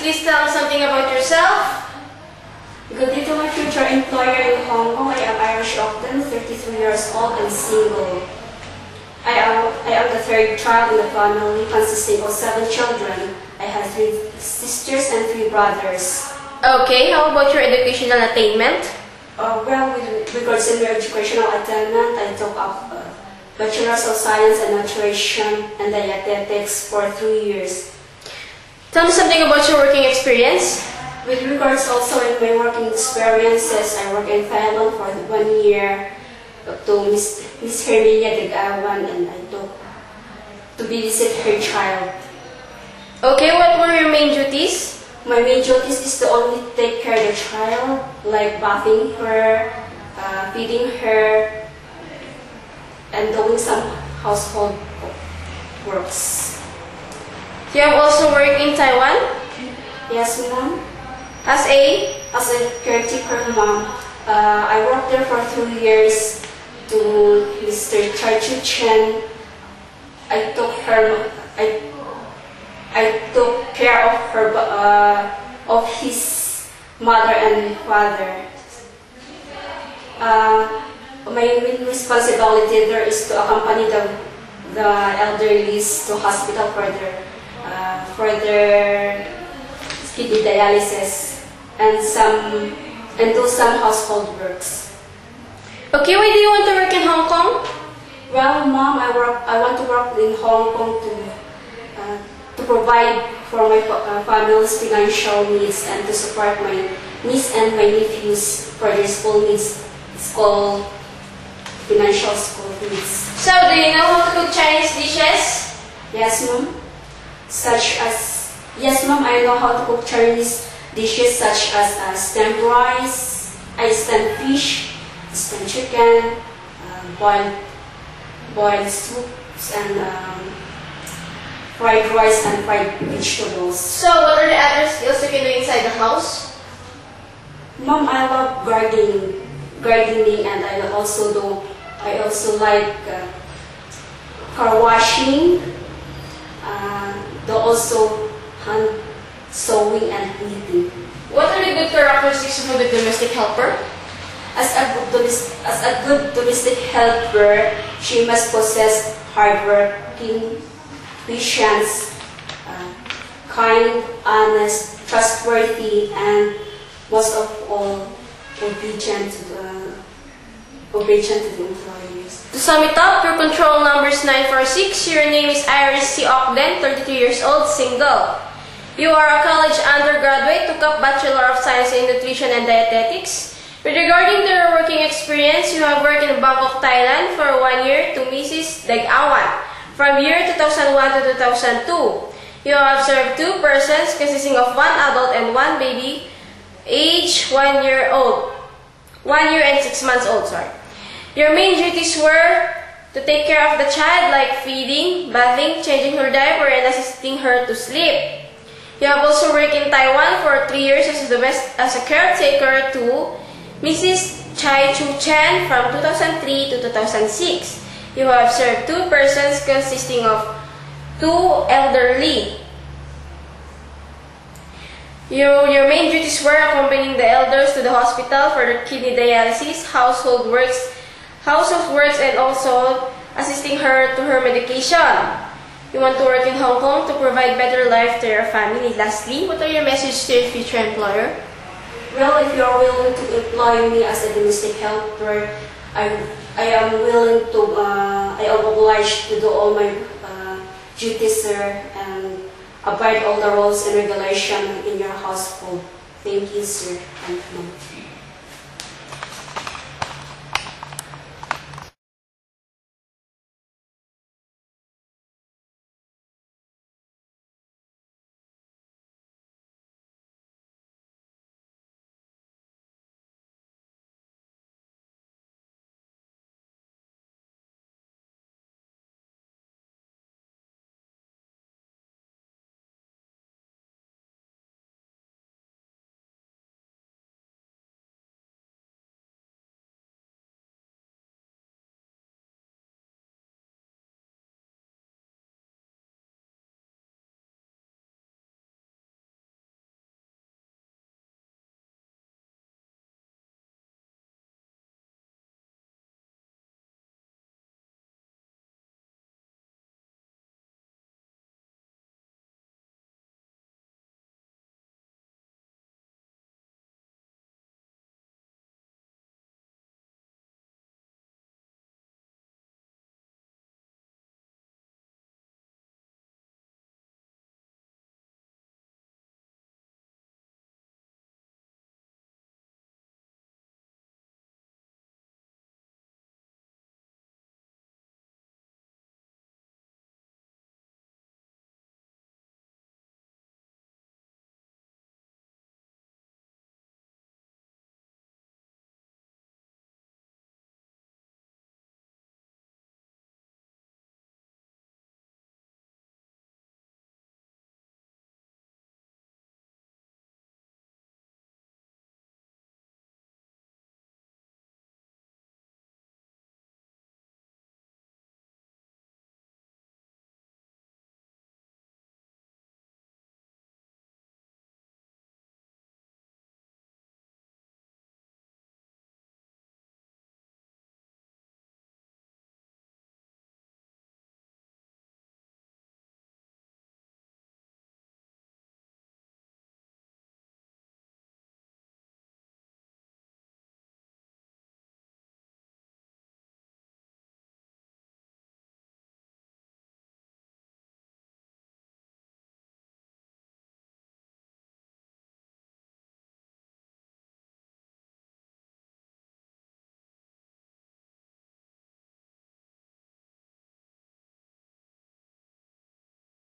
please tell me something about yourself? Good day to my future employer in Hong Kong. I am Irish Ogden, 33 years old and single. I am the third child in the family, consisting of 7 children. I have 3 sisters and 3 brothers. Okay, how about your educational attainment? Well, with regards to my educational attainment, I took up Bachelor's of Science in Nutrition and Dietetics for 3 years. Tell me something about your working experience. With regards also in my working experiences, I worked in Thailand for 1 year to Miss Herminia Degawan, and I took to visit her child. Okay, what were your main duties? My main duties is to only take care of the child, like bathing her, feeding her, and doing some household works. You have also worked in Taiwan? Yes, ma'am. As a caretaker, ma'am. I worked there for 2 years to Mr. Chai Chu Chen. I took care of her, of his mother and father. My main responsibility there is to accompany the elderly to hospital for their kidney dialysis and do some household works. Okay, why do you want to work in Hong Kong? Well, ma'am, I want to work in Hong Kong to provide for my family's financial needs and to support my niece and my nephews for their financial school needs. So, do you know how to cook Chinese dishes? Yes, ma'am. Yes, ma'am, I know how to cook Chinese dishes such as steamed rice, steamed fish, steamed chicken, boiled soups, and fried rice and fried vegetables. So, what are the other skills you can do inside the house? Mom, I love gardening, and I also like car washing, also hand sewing and knitting. What are the good characteristics of a domestic helper? As a good domestic helper, she must possess hardworking, patience, kind, honest, trustworthy, and most of all, obedient to the employees. To sum it up, your control number is 946. Your name is Iris C. Ogden, 32 years old, single. You are a college undergraduate, took up Bachelor of Science in Nutrition and Dietetics. With regarding to your working experience, you have worked in Bangkok, Thailand for 1 year to Mrs. Degawan from year 2001 to 2002. You have served 2 persons consisting of 1 adult and 1 baby, age 1 year old. 1 year and 6 months old, sorry. Your main duties were to take care of the child like feeding, bathing, changing her diaper, and assisting her to sleep. You have also worked in Taiwan for 3 years as a caretaker to Mrs. Chai Chu Chen from 2003 to 2006. You have served 2 persons consisting of 2 elderly. Your main duties were accompanying the elders to the hospital for their kidney dialysis, household works, and also assisting her to her medication. You want to work in Hong Kong to provide better life to your family. Lastly, what are your messages to your future employer? Well, if you are willing to employ me as a domestic helper, I am willing to, I am obliged to do all my duties, sir, and abide all the rules and regulations in your household. Thank you, sir. Thank you.